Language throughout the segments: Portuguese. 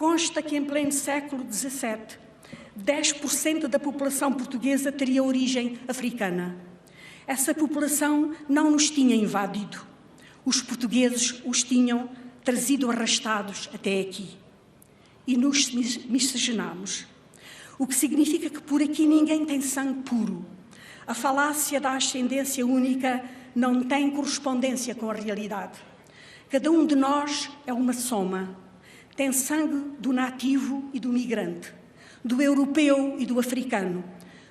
Consta que em pleno século XVII, 10% da população portuguesa teria origem africana. Essa população não nos tinha invadido. Os portugueses os tinham trazido arrastados até aqui. E nos miscigenamos. O que significa que por aqui ninguém tem sangue puro. A falácia da ascendência única não tem correspondência com a realidade. Cada um de nós é uma soma. Tem sangue do nativo e do migrante, do europeu e do africano,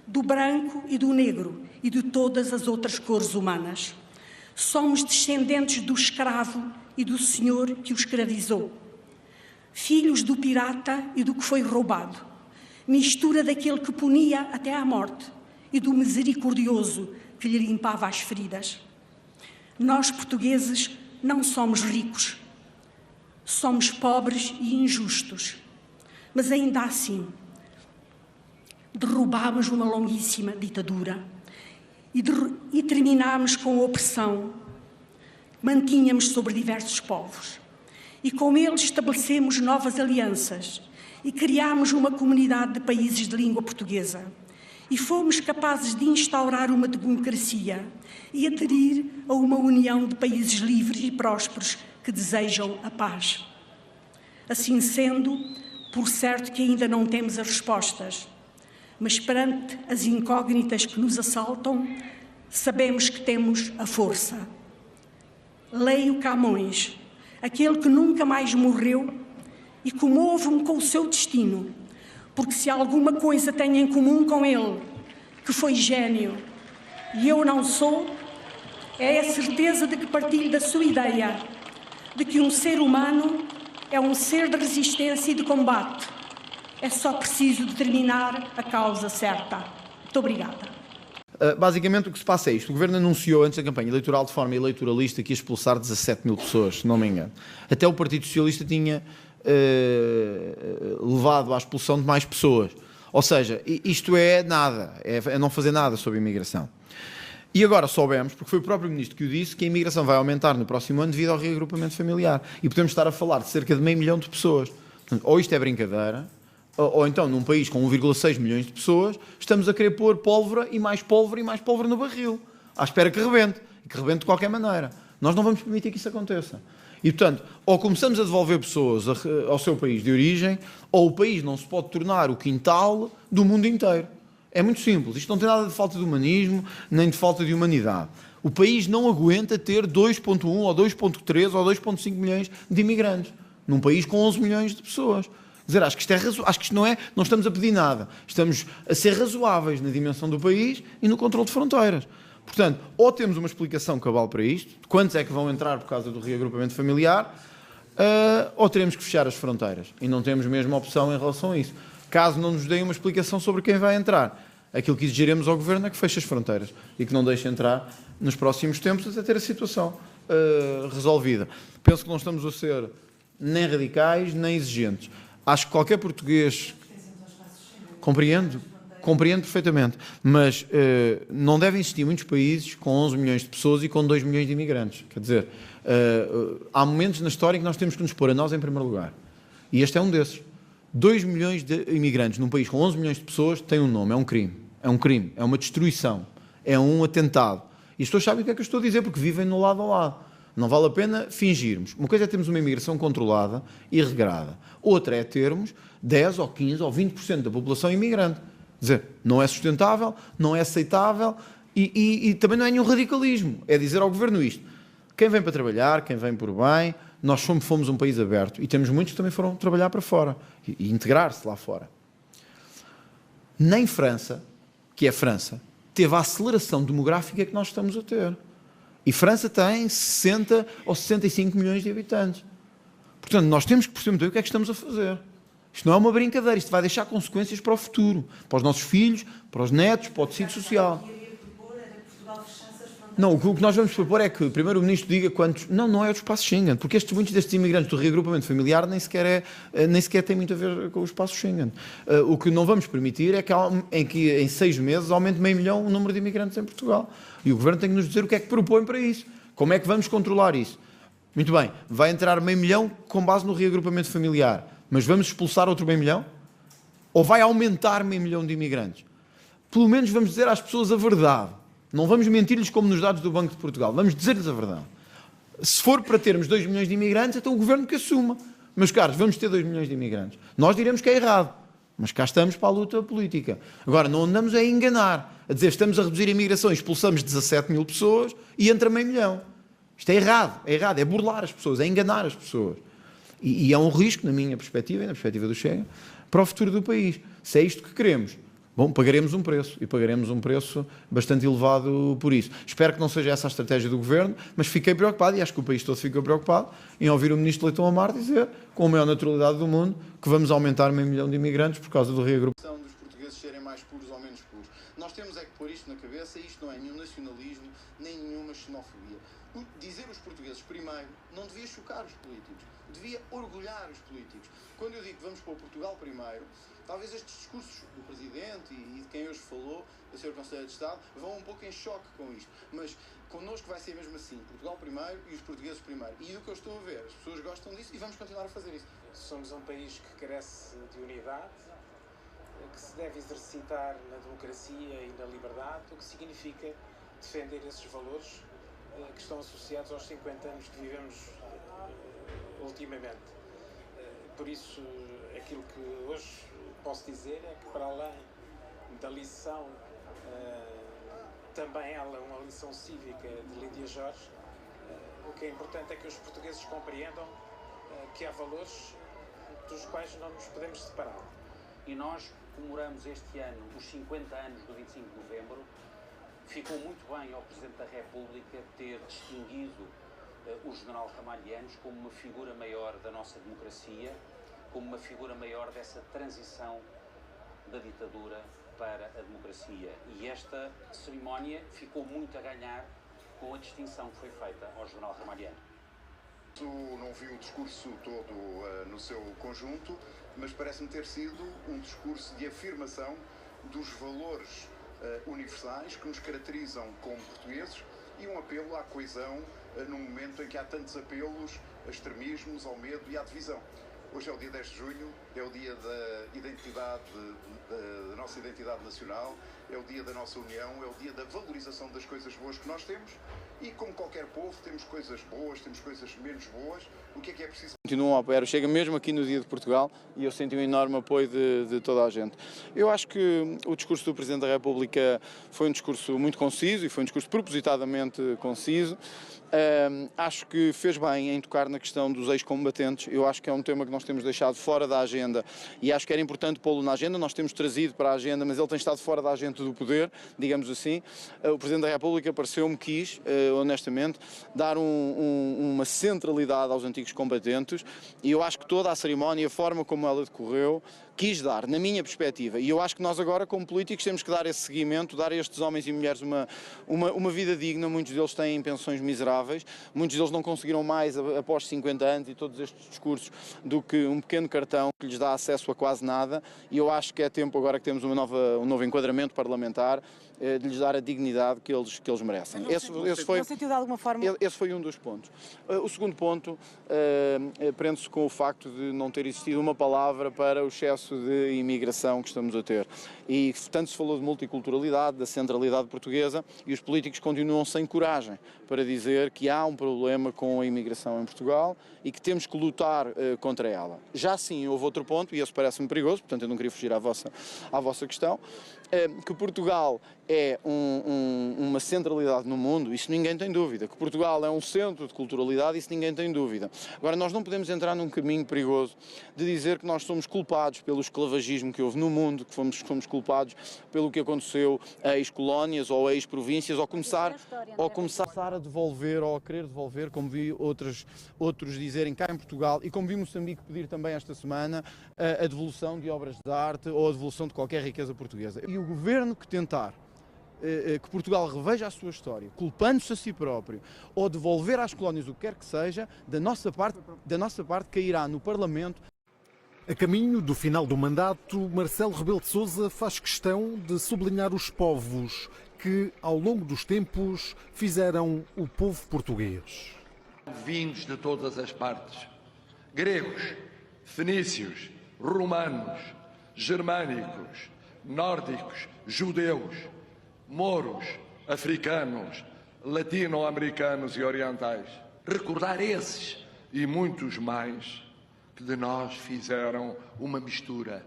do branco e do negro e de todas as outras cores humanas. Somos descendentes do escravo e do senhor que o escravizou. Filhos do pirata e do que foi roubado. Mistura daquele que punia até à morte e do misericordioso que lhe limpava as feridas. Nós, portugueses, não somos ricos. Somos pobres e injustos. Mas ainda assim, derrubámos uma longuíssima ditadura e terminámos com a opressão que mantínhamos sobre diversos povos. E com eles estabelecemos novas alianças e criámos uma comunidade de países de língua portuguesa. E fomos capazes de instaurar uma democracia e aderir a uma união de países livres e prósperos que desejam a paz. Assim sendo, por certo que ainda não temos as respostas, mas perante as incógnitas que nos assaltam, sabemos que temos a força. Leio Camões, aquele que nunca mais morreu, e comovo-me com o seu destino, porque se alguma coisa tenho em comum com ele, que foi gênio, e eu não sou, é a certeza de que partilho da sua ideia, de que um ser humano é um ser de resistência e de combate. É só preciso determinar a causa certa. Muito obrigada. Basicamente o que se passa é isto. O Governo anunciou antes da campanha eleitoral de forma eleitoralista que ia expulsar 17 mil pessoas, se não me engano. Até o Partido Socialista tinha levado à expulsão de mais pessoas. Ou seja, isto é nada, é não fazer nada sobre a imigração. E agora soubemos, porque foi o próprio Ministro que o disse, que a imigração vai aumentar no próximo ano devido ao reagrupamento familiar. E podemos estar a falar de cerca de 500 mil de pessoas. Portanto, ou isto é brincadeira, ou então num país com 1,6 milhões de pessoas, estamos a querer pôr pólvora e mais pólvora no barril, à espera que rebente, e que rebente de qualquer maneira. Nós não vamos permitir que isso aconteça. E, portanto, ou começamos a devolver pessoas ao seu país de origem, ou o país não se pode tornar o quintal do mundo inteiro. É muito simples. Isto não tem nada de falta de humanismo, nem de falta de humanidade. O país não aguenta ter 2,1 ou 2,3 ou 2,5 milhões de imigrantes, num país com 11 milhões de pessoas. Quer dizer, acho que isto não estamos a pedir nada. Estamos a ser razoáveis na dimensão do país e no controle de fronteiras. Portanto, ou temos uma explicação cabal para isto, de quantos é que vão entrar por causa do reagrupamento familiar, ou teremos que fechar as fronteiras. E não temos mesmo opção em relação a isso. Caso não nos deem uma explicação sobre quem vai entrar, aquilo que exigiremos ao Governo é que feche as fronteiras e que não deixe entrar nos próximos tempos até ter a situação resolvida. Penso que não estamos a ser nem radicais, nem exigentes. Acho que qualquer português... Compreendo perfeitamente, mas não devem existir muitos países com 11 milhões de pessoas e com 2 milhões de imigrantes. Quer dizer, há momentos na história em que nós temos que nos pôr a nós em primeiro lugar. E este é um desses. 2 milhões de imigrantes num país com 11 milhões de pessoas tem um nome, é um crime. É um crime, é uma destruição, é um atentado. E as pessoas sabem o que é que eu estou a dizer, porque vivem no lado a lado. Não vale a pena fingirmos. Uma coisa é termos uma imigração controlada e regrada. Outra é termos 10 ou 15 ou 20% da população imigrante. Quer dizer, não é sustentável, não é aceitável e também não é nenhum radicalismo. É dizer ao Governo isto. Quem vem para trabalhar, quem vem por bem, nós fomos um país aberto e temos muitos que também foram trabalhar para fora e integrar-se lá fora. Nem França, que é França, teve a aceleração demográfica que nós estamos a ter. E França tem 60 ou 65 milhões de habitantes. Portanto, nós temos que perceber muito bem o que é que estamos a fazer. Isto não é uma brincadeira, isto vai deixar consequências para o futuro, para os nossos filhos, para os netos, para o tecido social. Não, o que nós vamos propor é que o Primeiro-Ministro diga quantos... Não é o espaço Schengen, porque muitos destes imigrantes do reagrupamento familiar nem sequer tem muito a ver com o espaço Schengen. O que não vamos permitir é que em 6 meses aumente meio milhão o número de imigrantes em Portugal. E o Governo tem que nos dizer o que é que propõe para isso. Como é que vamos controlar isso? Muito bem, vai entrar meio milhão com base no reagrupamento familiar. Mas vamos expulsar outro meio milhão? Ou vai aumentar meio milhão de imigrantes? Pelo menos vamos dizer às pessoas a verdade. Não vamos mentir-lhes como nos dados do Banco de Portugal. Vamos dizer-lhes a verdade. Se for para termos 2 milhões de imigrantes, então o governo que assuma. Meus caros, vamos ter 2 milhões de imigrantes. Nós diremos que é errado, mas cá estamos para a luta política. Agora, não andamos a enganar, a dizer estamos a reduzir a imigração, expulsamos 17 mil pessoas e entra meio milhão. Isto é errado, é burlar as pessoas, é enganar as pessoas. E é um risco, na minha perspectiva e na perspectiva do Chega, para o futuro do país. Se é isto que queremos, bom, pagaremos um preço, e pagaremos um preço bastante elevado por isso. Espero que não seja essa a estratégia do Governo, mas fiquei preocupado, e acho que o país todo ficou preocupado, em ouvir o Ministro Leitão Amar dizer, com a maior naturalidade do mundo, que vamos aumentar meio milhão de imigrantes por causa do reagrupamento Dos portugueses serem mais puros ou menos puros. Nós temos é que pôr isto na cabeça, e isto não é nenhum nacionalismo, nem nenhuma xenofobia. Dizer os portugueses primeiro não devia chocar os políticos, devia orgulhar os políticos. Quando eu digo que vamos pôr Portugal primeiro, talvez estes discursos do Presidente e de quem hoje falou, do Sr. Conselheiro de Estado, vão um pouco em choque com isto. Mas connosco vai ser mesmo assim, Portugal primeiro e os portugueses primeiro. E do que eu estou a ver, as pessoas gostam disso e vamos continuar a fazer isso. Somos um país que carece de unidade, que se deve exercitar na democracia e na liberdade, o que significa defender esses valores que estão associados aos 50 anos que vivemos ultimamente. Por isso, aquilo que hoje posso dizer é que, para além da lição, também ela é uma lição cívica de Lídia Jorge, o que é importante é que os portugueses compreendam que há valores dos quais não nos podemos separar. E nós comemoramos este ano os 50 anos do 25 de novembro. Ficou muito bem ao Presidente da República ter distinguido o General Ramalhianos como uma figura maior da nossa democracia, como uma figura maior dessa transição da ditadura para a democracia. E esta cerimónia ficou muito a ganhar com a distinção que foi feita ao General Ramalhiano. Tu não vi o discurso todo no seu conjunto, mas parece-me ter sido um discurso de afirmação dos valores universais que nos caracterizam como portugueses e um apelo à coesão num momento em que há tantos apelos a extremismos, ao medo e à divisão. Hoje é o dia 10 de junho, é o dia da identidade, da nossa identidade nacional, é o dia da nossa união, é o dia da valorização das coisas boas que nós temos e, como qualquer povo, temos coisas boas, temos coisas menos boas. O que é preciso? Continuam a apoiar, chega mesmo aqui no dia de Portugal e eu senti um enorme apoio de toda a gente. Eu acho que o discurso do Presidente da República foi um discurso muito conciso e foi um discurso propositadamente conciso. Acho que fez bem em tocar na questão dos ex-combatentes. Eu acho que é um tema que nós temos deixado fora da agenda e acho que era importante pô-lo na agenda. Nós temos trazido para a agenda, mas ele tem estado fora da agenda do poder, digamos assim. O Presidente da República pareceu-me quis, honestamente, dar uma centralidade aos antigos combatentes e eu acho que toda a cerimónia, a forma como ela decorreu, quis dar, na minha perspectiva, e eu acho que nós agora, como políticos, temos que dar esse seguimento, dar a estes homens e mulheres uma vida digna. Muitos deles têm pensões miseráveis, muitos deles não conseguiram mais após 50 anos e todos estes discursos do que um pequeno cartão que lhes dá acesso a quase nada, e eu acho que é tempo agora que temos um novo enquadramento parlamentar de lhes dar a dignidade que eles merecem. Esse foi um dos pontos. O segundo ponto prende-se com o facto de não ter existido uma palavra para o excesso de imigração que estamos a ter. E tanto se falou de multiculturalidade, da centralidade portuguesa, e os políticos continuam sem coragem para dizer que há um problema com a imigração em Portugal e que temos que lutar contra ela. Já sim, houve outro ponto, e esse parece-me perigoso, portanto eu não queria fugir à vossa questão, que Portugal é uma centralidade no mundo, isso ninguém tem dúvida. Que Portugal é um centro de culturalidade, isso ninguém tem dúvida. Agora, nós não podemos entrar num caminho perigoso de dizer que nós somos culpados pelo esclavagismo que houve no mundo, que fomos culpados pelo que aconteceu a ex-colónias ou a ex-províncias, ou começar a devolver, ou a querer devolver, como vi outros dizerem cá em Portugal, e como vi Moçambique pedir também esta semana, a devolução de obras de arte ou a devolução de qualquer riqueza portuguesa. E o governo que tentar que Portugal reveja a sua história, culpando-se a si próprio, ou devolver às colónias o que quer que seja, da nossa parte cairá no Parlamento. A caminho do final do mandato, Marcelo Rebelo de Sousa faz questão de sublinhar os povos que, ao longo dos tempos, fizeram o povo português. Vindos de todas as partes, gregos, fenícios, romanos, germânicos, nórdicos, judeus, mouros, africanos, latino-americanos e orientais. Recordar esses e muitos mais que de nós fizeram uma mistura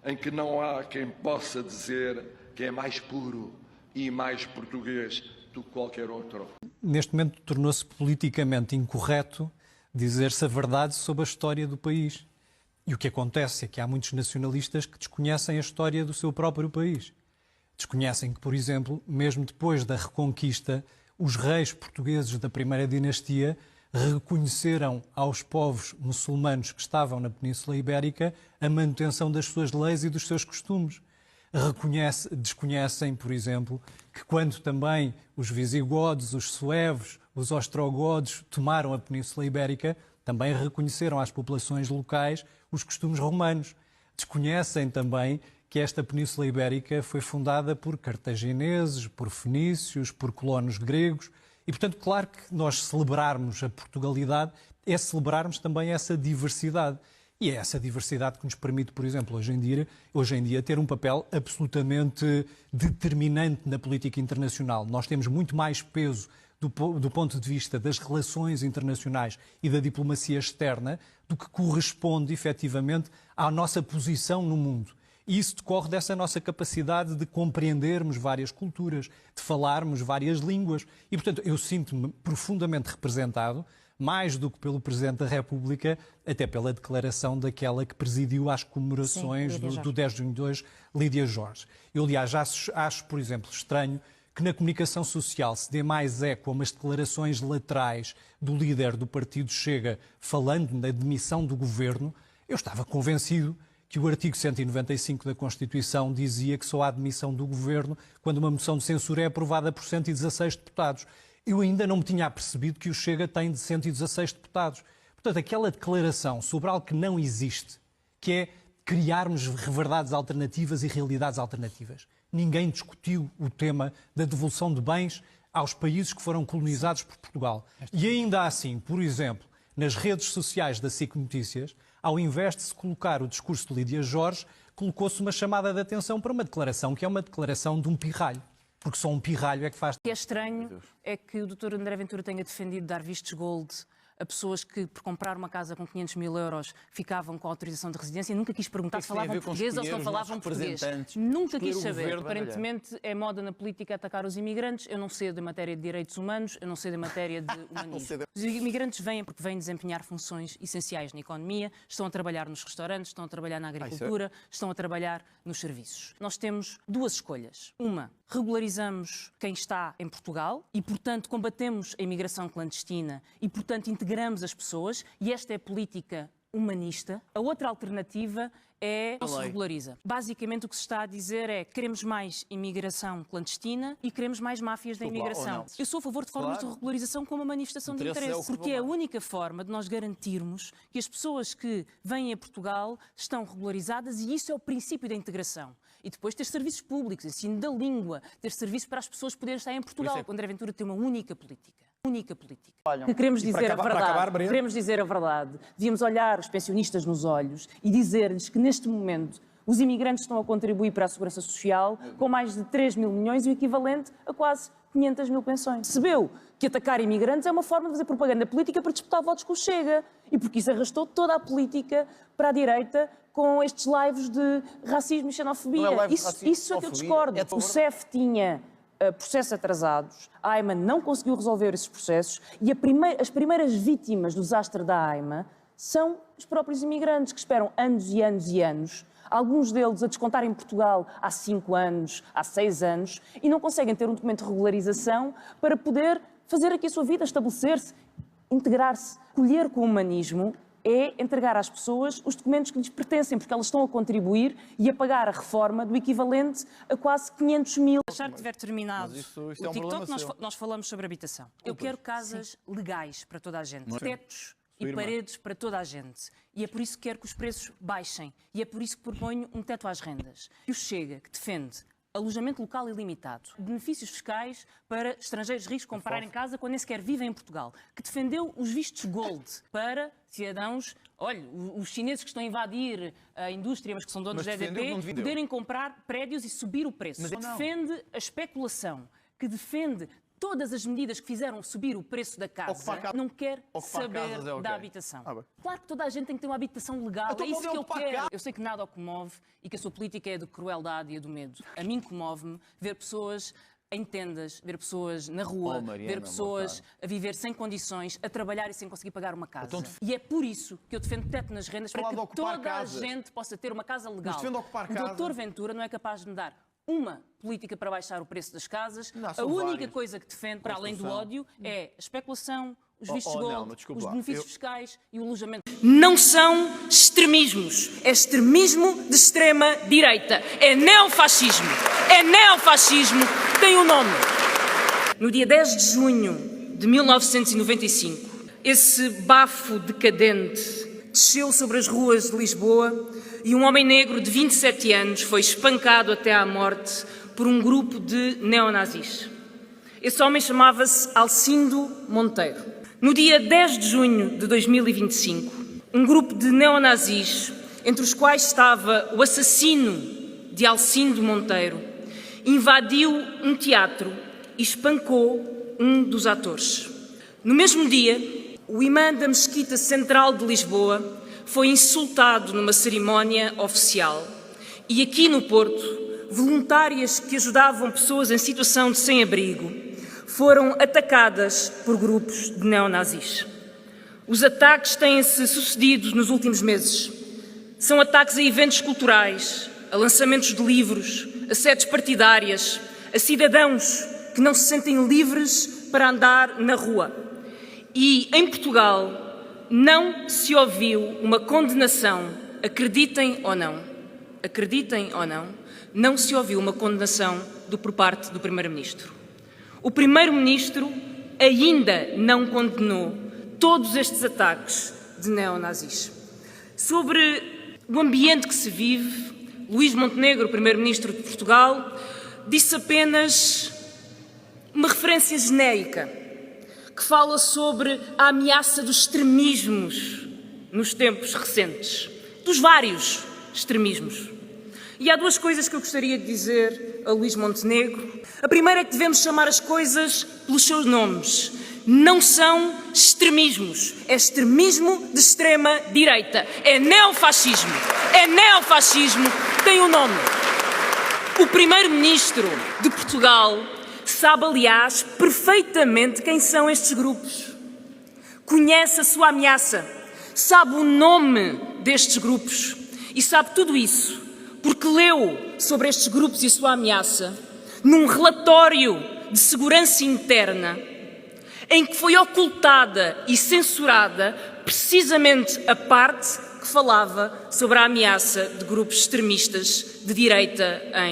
em que não há quem possa dizer que é mais puro e mais português do que qualquer outro. Neste momento tornou-se politicamente incorreto dizer-se a verdade sobre a história do país. E o que acontece é que há muitos nacionalistas que desconhecem a história do seu próprio país. Desconhecem que, por exemplo, mesmo depois da Reconquista, os reis portugueses da primeira dinastia reconheceram aos povos muçulmanos que estavam na Península Ibérica a manutenção das suas leis e dos seus costumes. Desconhecem, por exemplo, que quando também os visigodos, os suevos, os ostrogodos tomaram a Península Ibérica, também reconheceram às populações locais os costumes romanos. Desconhecem também que esta Península Ibérica foi fundada por cartagineses, por fenícios, por colonos gregos. E, portanto, claro que nós celebrarmos a Portugalidade é celebrarmos também essa diversidade. E é essa diversidade que nos permite, por exemplo, hoje em dia ter um papel absolutamente determinante na política internacional. Nós temos muito mais peso do ponto de vista das relações internacionais e da diplomacia externa do que corresponde, efetivamente, à nossa posição no mundo. E isso decorre dessa nossa capacidade de compreendermos várias culturas, de falarmos várias línguas. E, portanto, eu sinto-me profundamente representado, mais do que pelo Presidente da República, até pela declaração daquela que presidiu às comemorações do 10 de junho de hoje, Lídia Jorge. Eu, aliás, acho, por exemplo, estranho que na comunicação social se dê mais eco a umas declarações laterais do líder do partido Chega falando na demissão do governo. Eu estava convencido que o artigo 195 da Constituição dizia que só há admissão do governo quando uma moção de censura é aprovada por 116 deputados. Eu ainda não me tinha apercebido que o Chega tem de 116 deputados. Portanto, aquela declaração sobre algo que não existe, que é criarmos verdades alternativas e realidades alternativas. Ninguém discutiu o tema da devolução de bens aos países que foram colonizados por Portugal. E ainda assim, por exemplo, nas redes sociais da SIC Notícias, ao invés de se colocar o discurso de Lídia Jorge, colocou-se uma chamada de atenção para uma declaração que é uma declaração de um pirralho. Porque só um pirralho é que faz... O que é estranho é que o Dr. André Ventura tenha defendido dar vistos gold a pessoas que, por comprar uma casa com 500 mil euros, ficavam com autorização de residência. Nunca quis perguntar se falavam português ou se não falavam português. Nunca quis saber. Aparentemente é moda na política atacar os imigrantes. Eu não sei da matéria de direitos humanos, eu não sei da matéria de humanismo. Os imigrantes vêm porque vêm desempenhar funções essenciais na economia, estão a trabalhar nos restaurantes, estão a trabalhar na agricultura, estão a trabalhar nos serviços. Nós temos duas escolhas. Uma, regularizamos quem está em Portugal e, portanto, combatemos a imigração clandestina e, portanto, integramos as pessoas, e esta é a política humanista. A outra alternativa é não se regulariza. Basicamente o que se está a dizer é que queremos mais imigração clandestina e queremos mais máfias da imigração. Eu sou a favor de formas de regularização como uma manifestação de interesse, porque é a única forma de nós garantirmos que as pessoas que vêm a Portugal estão regularizadas, e isso é o princípio da integração. E depois ter serviços públicos, ensino da língua, ter serviços para as pessoas poderem estar em Portugal. O André Ventura tem uma única política. Que queremos dizer a verdade. Queremos dizer a verdade. Devíamos olhar os pensionistas nos olhos e dizer-lhes que neste momento os imigrantes estão a contribuir para a segurança social com mais de 3 mil milhões e o equivalente a quase 500 mil pensões. Percebeu que atacar imigrantes é uma forma de fazer propaganda política para disputar votos com o Chega. E porque isso arrastou toda a política para a direita com estes lives de racismo e xenofobia. Isso é que eu discordo. O CEF tinha processos atrasados, a AIMA não conseguiu resolver esses processos e as primeiras vítimas do desastre da AIMA são os próprios imigrantes, que esperam anos e anos e anos, alguns deles a descontar em Portugal há 5 anos, há 6 anos, e não conseguem ter um documento de regularização para poder fazer aqui a sua vida, estabelecer-se, integrar-se. Colher com o humanismo é entregar às pessoas os documentos que lhes pertencem, porque elas estão a contribuir e a pagar a reforma do equivalente a quase 500 mil. Achar que tiver terminado o TikTok, nós falamos sobre habitação. Eu quero casas legais para toda a gente, tetos e paredes para toda a gente. E é por isso que quero que os preços baixem. E é por isso que proponho um teto às rendas. E o Chega, que defende Alojamento local ilimitado, benefícios fiscais para estrangeiros ricos comprarem casa quando nem sequer vivem em Portugal, que defendeu os vistos gold para cidadãos, olha, os chineses que estão a invadir a indústria, mas que são donos da EDP, poderem comprar prédios e subir o preço. Mas defende a especulação, que defende todas as medidas que fizeram subir o preço da casa, não quer saber da habitação. Claro que toda a gente tem que ter uma habitação legal, é isso que eu quero. Eu sei que nada o comove e que a sua política é de crueldade e é do medo. A mim comove-me ver pessoas em tendas, ver pessoas na rua, ver pessoas a viver sem condições, a trabalhar e sem conseguir pagar uma casa. E é por isso que eu defendo teto nas rendas, para que toda a gente possa ter uma casa legal. O Dr. Ventura não é capaz de me dar uma política para baixar o preço das casas. A única coisa que defende, para além do ódio, é a especulação, os vistos gold, os benefícios fiscais e o alojamento. Não são extremismos. É extremismo de extrema-direita. É neofascismo. É neofascismo. Tem um nome. No dia 10 de junho de 1995, esse bafo decadente desceu sobre as ruas de Lisboa e um homem negro de 27 anos foi espancado até à morte por um grupo de neonazis. Esse homem chamava-se Alcindo Monteiro. No dia 10 de junho de 2025, um grupo de neonazis, entre os quais estava o assassino de Alcindo Monteiro, invadiu um teatro e espancou um dos atores. No mesmo dia, o imã da Mesquita Central de Lisboa foi insultado numa cerimónia oficial. E aqui no Porto, voluntárias que ajudavam pessoas em situação de sem-abrigo foram atacadas por grupos de neonazis. Os ataques têm-se sucedido nos últimos meses. São ataques a eventos culturais, a lançamentos de livros, a sedes partidárias, a cidadãos que não se sentem livres para andar na rua. E, em Portugal, não se ouviu uma condenação, acreditem ou não, não se ouviu uma condenação por parte do Primeiro-Ministro. O Primeiro-Ministro ainda não condenou todos estes ataques de neonazis. Sobre o ambiente que se vive, Luís Montenegro, Primeiro-Ministro de Portugal, disse apenas uma referência genérica que fala sobre a ameaça dos extremismos nos tempos recentes, dos vários extremismos. E há duas coisas que eu gostaria de dizer a Luís Montenegro. A primeira é que devemos chamar as coisas pelos seus nomes. Não são extremismos, é extremismo de extrema-direita. É neofascismo, tem um nome. O Primeiro-Ministro de Portugal sabe, aliás, perfeitamente quem são estes grupos. Conhece a sua ameaça, sabe o nome destes grupos e sabe tudo isso porque leu sobre estes grupos e a sua ameaça num relatório de segurança interna em que foi ocultada e censurada precisamente a parte que falava sobre a ameaça de grupos extremistas de direita em